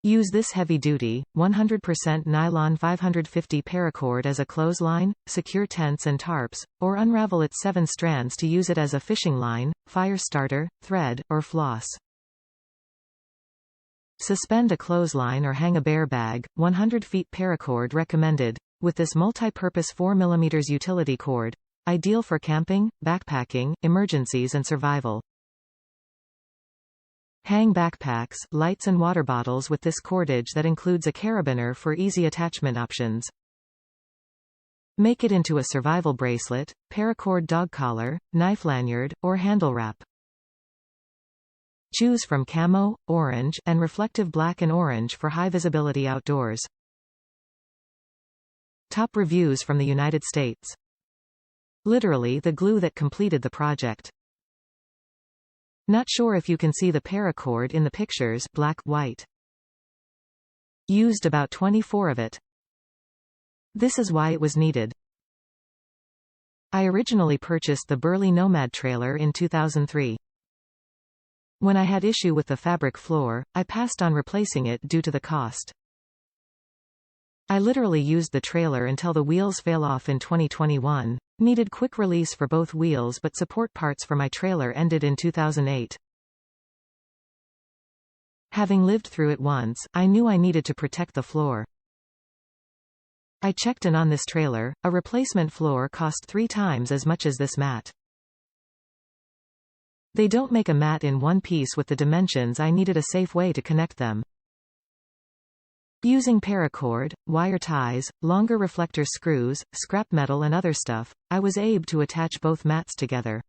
Use this heavy-duty, 100% nylon 550 paracord as a clothesline, secure tents and tarps, or unravel its 7 strands to use it as a fishing line, fire starter, thread, or floss. Suspend a clothesline or hang a bear bag, 100 feet paracord recommended, with this multi-purpose 4 mm utility cord, ideal for camping, backpacking, emergencies and survival. Hang backpacks, lights and water bottles with this cordage that includes a carabiner for easy attachment options. Make it into a survival bracelet, paracord dog collar, knife lanyard, or handle wrap. Choose from camo, orange, and reflective black and orange for high visibility outdoors. Top reviews from the United States. Literally the glue that completed the project. Not sure if you can see the paracord in the pictures, black, white. Used about 24 of it. This is why it was needed. I originally purchased the Burley Nomad trailer in 2003. When I had issue with the fabric floor, I passed on replacing it due to the cost. I literally used the trailer until the wheels fell off in 2021. Needed quick release for both wheels, but support parts for my trailer ended in 2008. Having lived through it once, I knew I needed to protect the floor. I checked, and on this trailer, a replacement floor cost 3 times as much as this mat. They don't make a mat in one piece with the dimensions. I needed a safe way to connect them. Using paracord, wire ties, longer reflector screws, scrap metal and other stuff, I was able to attach both mats together.